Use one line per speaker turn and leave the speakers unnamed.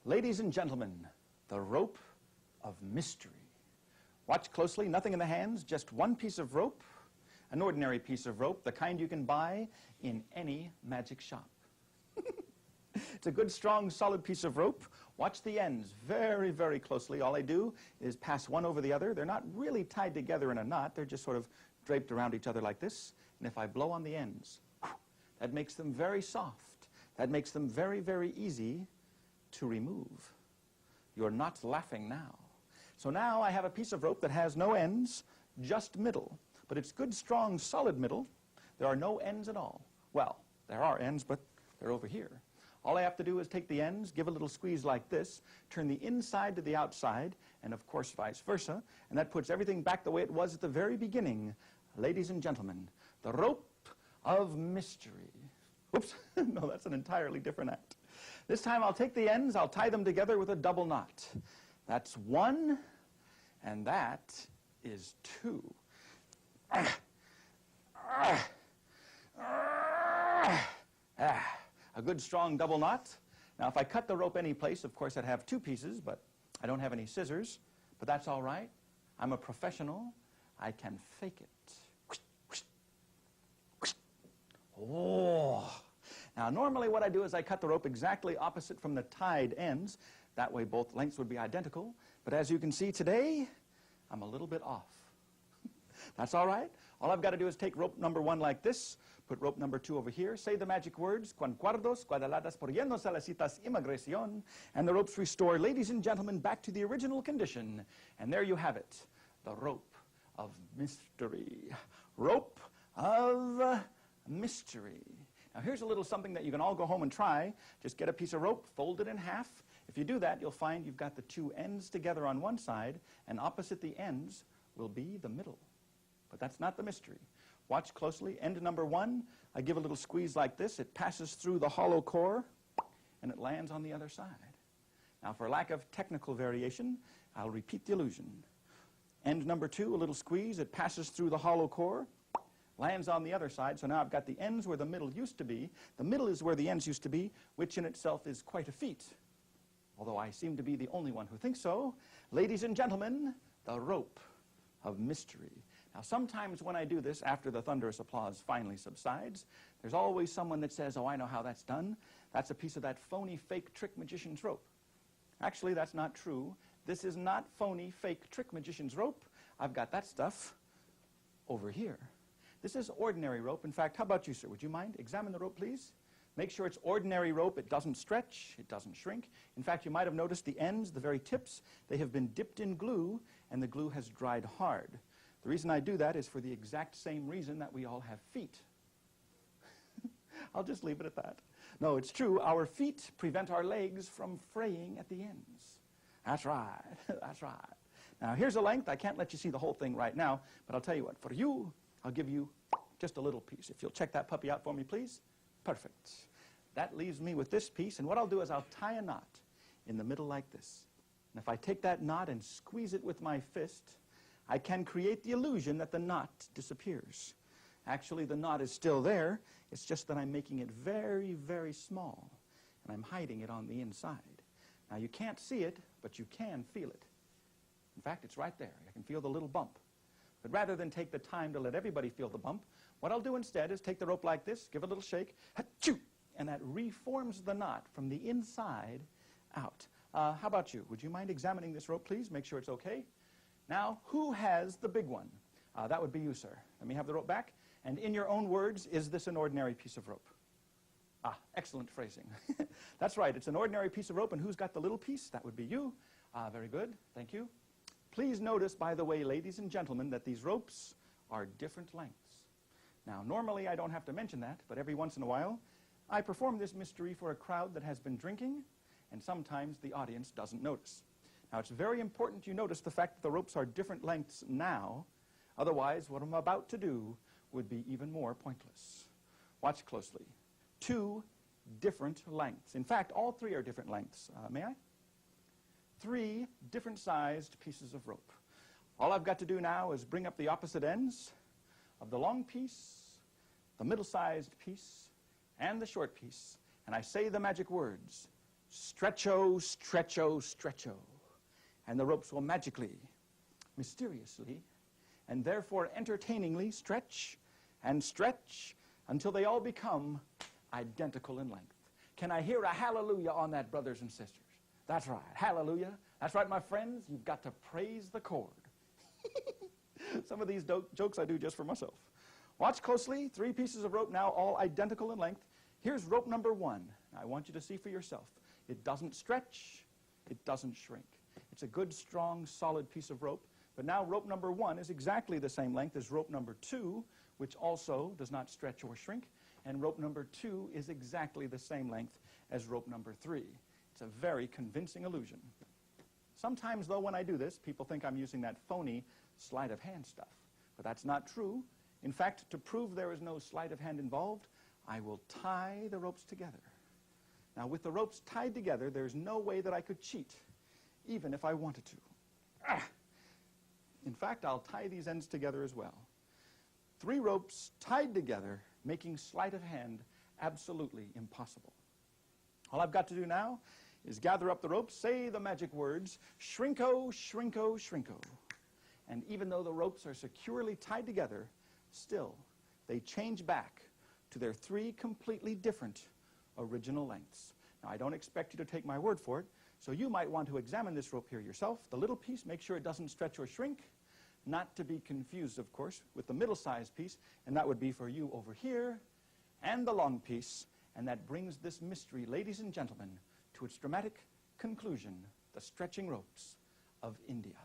Ladies and gentlemen, the rope of mystery. Watch closely, nothing in the hands, just one piece of rope, an ordinary piece of rope, the kind you can buy in any magic shop. It's a good, strong, solid piece of rope. Watch the ends very, very closely. All I do is pass one over the other. They're not really tied together in a knot. They're just sort of draped around each other like this. And if I blow on the ends, that makes them very soft. That makes them very, very easy to remove. You're not laughing now. So now I have a piece of rope that has no ends, just middle. But it's good, strong, solid middle. There are no ends at all. Well, there are ends, but they're over here. All I have to do is take the ends, give a little squeeze like this, turn the inside to the outside, and of course vice versa, and that puts everything back the way it was at the very beginning. Ladies and gentlemen, the rope of mystery. Oops, no, that's an entirely different act. This time I'll take the ends, I'll tie them together with a double knot. That's one, and that is two. A good strong double knot. Now if I cut the rope any place, of course I'd have two pieces, but I don't have any scissors. But that's all right. I'm a professional. I can fake it. Oh. Now normally what I do is I cut the rope exactly opposite from the tied ends. That way both lengths would be identical. But as you can see today, I'm a little bit off. That's all right. All I've got to do is take rope number one like this, put rope number two over here, say the magic words, cuancuardos, cuadaladas, por llenos salasitas, imagracion, and the ropes restore, ladies and gentlemen, back to the original condition. And there you have it, the rope of mystery. Rope of mystery. Now here's a little something that you can all go home and try. Just get a piece of rope, fold it in half. If you do that, you'll find you've got the two ends together on one side, and opposite the ends will be the middle. But that's not the mystery. Watch closely. End number one, I give a little squeeze like this. It passes through the hollow core, and it lands on the other side. Now, for lack of technical variation, I'll repeat the illusion. End number two, a little squeeze. It passes through the hollow core, lands on the other side. So now I've got the ends where the middle used to be. The middle is where the ends used to be, which in itself is quite a feat. Although I seem to be the only one who thinks so. Ladies and gentlemen, the rope of mystery. Now sometimes when I do this, after the thunderous applause finally subsides, there's always someone that says, oh, I know how that's done. That's a piece of that phony, fake, trick magician's rope. Actually, that's not true. This is not phony, fake, trick magician's rope. I've got that stuff over here. This is ordinary rope. In fact, how about you, sir? Would you mind? Examine the rope, please. Make sure it's ordinary rope. It doesn't stretch. It doesn't shrink. In fact, you might have noticed the ends, the very tips, they have been dipped in glue, and the glue has dried hard. The reason I do that is for the exact same reason that we all have feet. I'll just leave it at that. No, it's true. Our feet prevent our legs from fraying at the ends. That's right. That's right. Now, here's a length. I can't let you see the whole thing right now, but I'll tell you what. For you, I'll give you just a little piece. If you'll check that puppy out for me, please. Perfect. That leaves me with this piece, and what I'll do is I'll tie a knot in the middle like this. And if I take that knot and squeeze it with my fist, I can create the illusion that the knot disappears. Actually, the knot is still there. It's just that I'm making it very, very small, and I'm hiding it on the inside. Now, you can't see it, but you can feel it. In fact, it's right there. I can feel the little bump. But rather than take the time to let everybody feel the bump, what I'll do instead is take the rope like this, give a little shake, ha-choo, and that reforms the knot from the inside out. How about you? Would you mind examining this rope, please? Make sure it's okay. Now, who has the big one? That would be you, sir. Let me have the rope back. And in your own words, is this an ordinary piece of rope? Ah, excellent phrasing. That's right. It's an ordinary piece of rope, and who's got the little piece? That would be you. Very good. Thank you. Please notice, by the way, ladies and gentlemen, that these ropes are different lengths. Now, normally I don't have to mention that, but every once in a while, I perform this mystery for a crowd that has been drinking, and sometimes the audience doesn't notice. Now, it's very important you notice the fact that the ropes are different lengths now. Otherwise, what I'm about to do would be even more pointless. Watch closely. Two different lengths. In fact, all three are different lengths. May I? Three different sized pieces of rope. All I've got to do now is bring up the opposite ends of the long piece, the middle-sized piece, and the short piece, and I say the magic words, Stretcho, stretcho, stretcho. And the ropes will magically, mysteriously, and therefore entertainingly stretch and stretch until they all become identical in length. Can I hear a hallelujah on that, brothers and sisters? That's right, hallelujah. That's right, my friends, you've got to praise the chord. Some of these jokes I do just for myself. Watch closely, 3 pieces of rope now, all identical in length. Here's rope number 1. I want you to see for yourself. It doesn't stretch, it doesn't shrink. It's a good, strong, solid piece of rope. But now rope number 1 is exactly the same length as rope number 2, which also does not stretch or shrink. And rope number 2 is exactly the same length as rope number 3. It's a very convincing illusion. Sometimes, though, when I do this, people think I'm using that phony sleight of hand stuff. But that's not true. In fact, to prove there is no sleight of hand involved, I will tie the ropes together. Now, with the ropes tied together, there's no way that I could cheat, even if I wanted to. In fact, I'll tie these ends together as well. 3 ropes tied together, making sleight of hand absolutely impossible. All I've got to do now is gather up the ropes, say the magic words, shrinko, shrinko, shrinko. And even though the ropes are securely tied together, still, they change back to their 3 completely different original lengths. Now, I don't expect you to take my word for it, so you might want to examine this rope here yourself. The little piece, make sure it doesn't stretch or shrink, not to be confused, of course, with the middle-sized piece, and that would be for you over here, and the long piece, and that brings this mystery, ladies and gentlemen, to its dramatic conclusion, the stretching ropes of India.